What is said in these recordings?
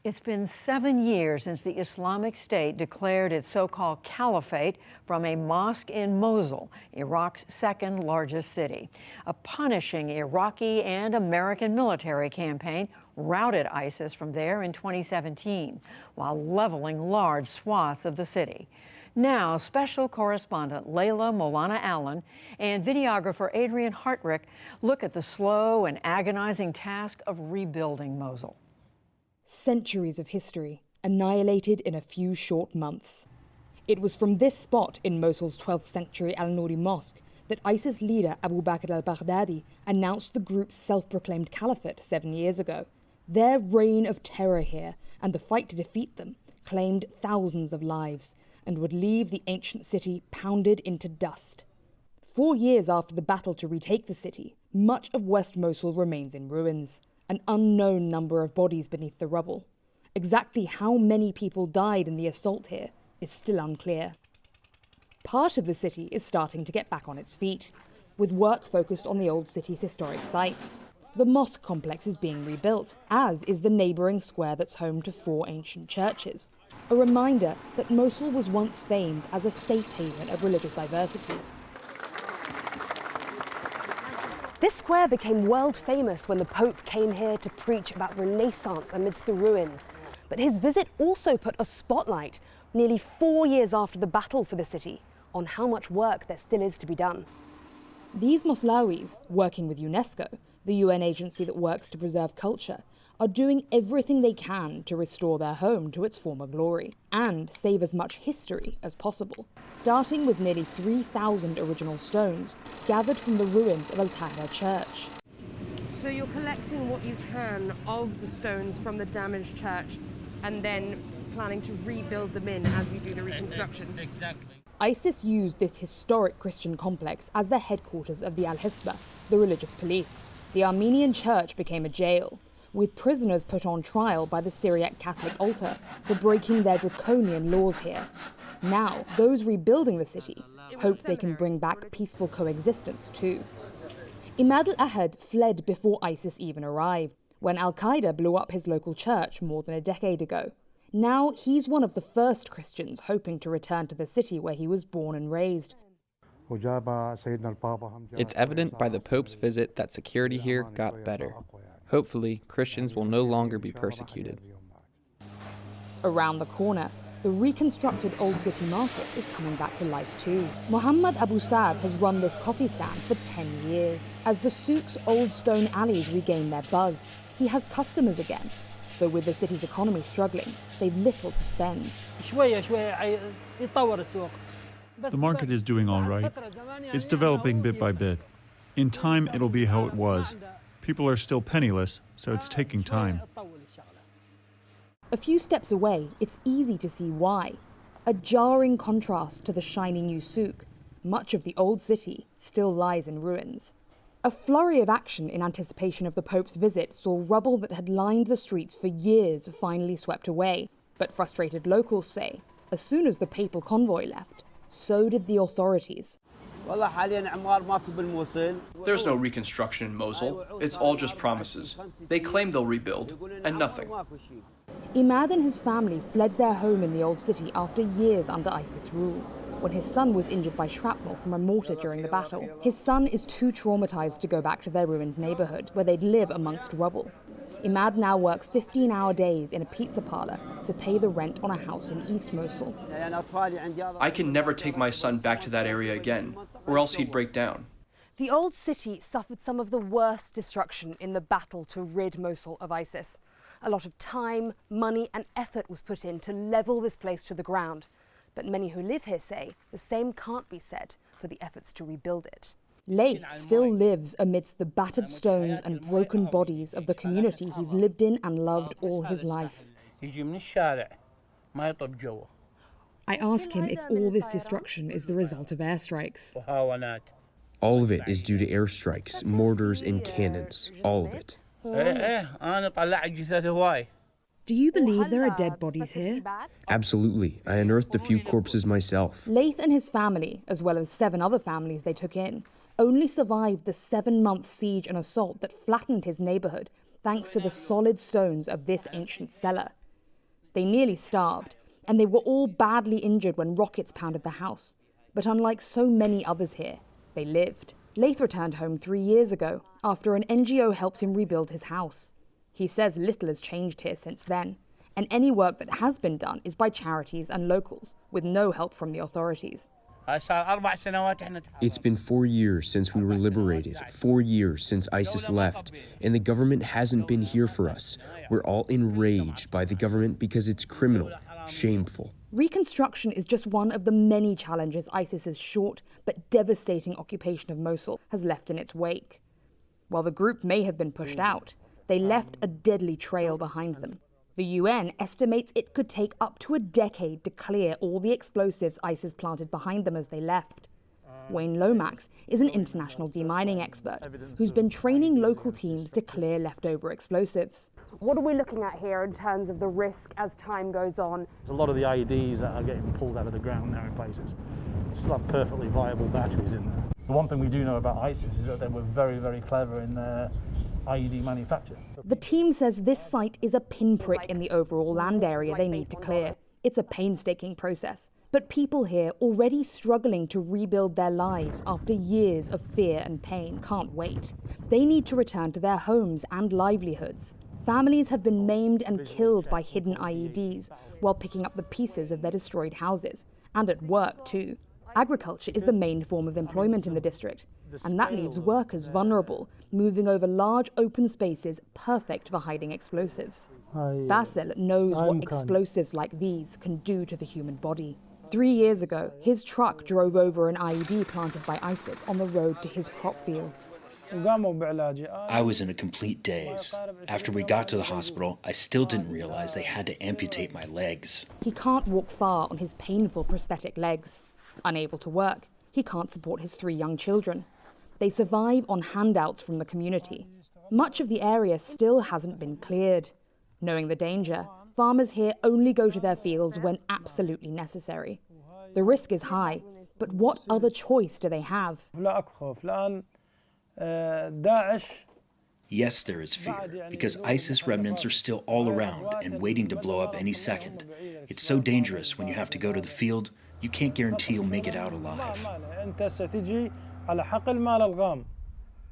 It's been 7 years since the Islamic State declared its so-called caliphate from a mosque in Mosul, Iraq's second largest city. A punishing Iraqi and American military campaign routed ISIS from there in 2017, while leveling large swaths of the city. Now, special correspondent Layla Molana Allen and videographer Adrian Hartrick look at the slow and agonizing task of rebuilding Mosul. Centuries of history annihilated in a few short months. It was from this spot in Mosul's 12th century Al-Nouri Mosque that ISIS leader Abu Bakr al-Baghdadi announced the group's self-proclaimed caliphate 7 years ago. Their reign of terror here and the fight to defeat them claimed thousands of lives and would leave the ancient city pounded into dust. 4 years after the battle to retake the city, much of West Mosul remains in ruins. An unknown number of bodies beneath the rubble. Exactly how many people died in the assault here is still unclear. Part of the city is starting to get back on its feet, with work focused on the old city's historic sites. The mosque complex is being rebuilt, as is the neighbouring square that's home to 4 ancient churches. A reminder that Mosul was once famed as a safe haven of religious diversity. This square became world famous when the Pope came here to preach about Renaissance amidst the ruins. But his visit also put a spotlight, nearly 4 years after the battle for the city, on how much work there still is to be done. These Moslawis, working with UNESCO, the UN agency that works to preserve culture, are doing everything they can to restore their home to its former glory and save as much history as possible, starting with nearly 3,000 original stones gathered from the ruins of Al-Tahrir Church. So you're collecting what you can of the stones from the damaged church and then planning to rebuild them in as you do the reconstruction? Exactly. ISIS used this historic Christian complex as the headquarters of the Al-Hisbah, the religious police. The Armenian church became a jail, with prisoners put on trial by the Syriac Catholic altar for breaking their draconian laws here. Now, those rebuilding the city hope they can bring back peaceful coexistence too. Imad al-Ahad fled before ISIS even arrived, when al-Qaeda blew up his local church more than a decade ago. Now he's one of the first Christians hoping to return to the city where he was born and raised. It's evident by the Pope's visit that security here got better. Hopefully, Christians will no longer be persecuted. Around the corner, the reconstructed Old City Market is coming back to life too. Mohammed Abu Saad has run this coffee stand for 10 years. As the souk's old stone alleys regain their buzz, he has customers again. Though with the city's economy struggling, they've little to spend. The market is doing all right. It's developing bit by bit. In time, it'll be how it was. People are still penniless, so it's taking time. A few steps away, it's easy to see why. A jarring contrast to the shiny new souk. Much of the old city still lies in ruins. A flurry of action in anticipation of the Pope's visit saw rubble that had lined the streets for years finally swept away. But frustrated locals say, as soon as the papal convoy left, so did the authorities. There's no reconstruction in Mosul. It's all just promises. They claim they'll rebuild, and nothing. Imad and his family fled their home in the old city after years under ISIS rule, when his son was injured by shrapnel from a mortar during the battle. His son is too traumatized to go back to their ruined neighborhood, where they'd live amongst rubble. Imad now works 15-hour days in a pizza parlor to pay the rent on a house in East Mosul. I can never take my son back to that area again, or else he'd break down. The old city suffered some of the worst destruction in the battle to rid Mosul of ISIS. A lot of time, money and effort was put in to level this place to the ground. But many who live here say the same can't be said for the efforts to rebuild it. Laith still lives amidst the battered stones and broken bodies of the community he's lived in and loved all his life. I ask him if all this destruction is the result of airstrikes. All of it is due to airstrikes, mortars and cannons, all of it. Do you believe there are dead bodies here? Absolutely. I unearthed a few corpses myself. Laith and his family, as well as 7 other families they took in, only survived the 7-month siege and assault that flattened his neighborhood thanks to the solid stones of this ancient cellar. They nearly starved, and they were all badly injured when rockets pounded the house. But unlike so many others here, they lived. Laith returned home 3 years ago after an NGO helped him rebuild his house. He says little has changed here since then, and any work that has been done is by charities and locals, with no help from the authorities. It's been 4 years since we were liberated, 4 years since ISIS left, and the government hasn't been here for us. We're all enraged by the government because it's criminal, shameful. Reconstruction is just one of the many challenges ISIS's short but devastating occupation of Mosul has left in its wake. While the group may have been pushed out, they left a deadly trail behind them. The UN estimates it could take up to a decade to clear all the explosives ISIS planted behind them as they left. Wayne Lomax is an international demining expert who's been training local teams to clear leftover explosives. What are we looking at here in terms of the risk as time goes on? A lot of the IEDs that are getting pulled out of the ground now in places still have perfectly viable batteries in there. The one thing we do know about ISIS is that they were very, very clever in their IED manufacture. The team says this site is a pinprick in the overall land area they need to clear. It's a painstaking process. But people here, already struggling to rebuild their lives after years of fear and pain, can't wait. They need to return to their homes and livelihoods. Families have been maimed and killed by hidden IEDs while picking up the pieces of their destroyed houses, and at work too. Agriculture is the main form of employment in the district, and that leaves workers vulnerable, moving over large open spaces perfect for hiding explosives. Basil knows what explosives like these can do to the human body. 3 years ago, his truck drove over an IED planted by ISIS on the road to his crop fields. I was in a complete daze. After we got to the hospital, I still didn't realize they had to amputate my legs. He can't walk far on his painful prosthetic legs. Unable to work, he can't support his 3 young children. They survive on handouts from the community. Much of the area still hasn't been cleared. Knowing the danger, farmers here only go to their fields when absolutely necessary. The risk is high, but what other choice do they have? Yes, there is fear, because ISIS remnants are still all around and waiting to blow up any second. It's so dangerous when you have to go to the field, you can't guarantee you'll make it out alive.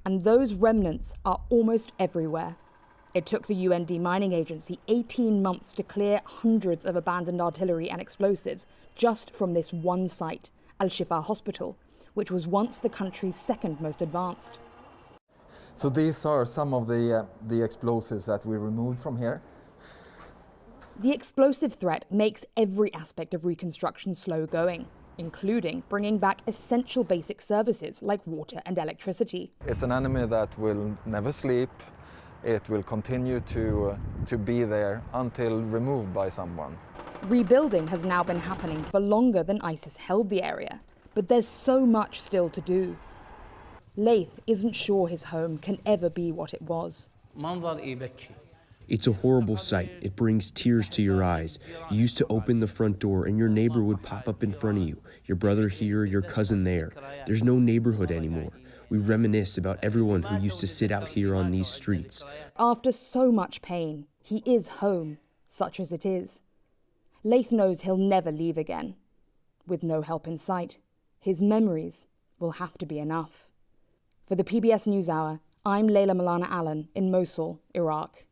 And those remnants are almost everywhere. It took the UN Demining Agency 18 months to clear hundreds of abandoned artillery and explosives just from this one site, Al-Shifa Hospital, which was once the country's second most advanced. So these are some of the explosives that we removed from here. The explosive threat makes every aspect of reconstruction slow going, including bringing back essential basic services like water and electricity. It's an enemy that will never sleep. It will continue to be there until removed by someone. Rebuilding has now been happening for longer than ISIS held the area, but there's so much still to do. Laith isn't sure his home can ever be what it was. It's a horrible sight. It brings tears to your eyes. You used to open the front door and your neighbor would pop up in front of you. Your brother here, your cousin there. There's no neighborhood anymore. We reminisce about everyone who used to sit out here on these streets. After so much pain, he is home, such as it is. Laith knows he'll never leave again. With no help in sight, his memories will have to be enough. For the PBS NewsHour, I'm Layla Milana Allen in Mosul, Iraq.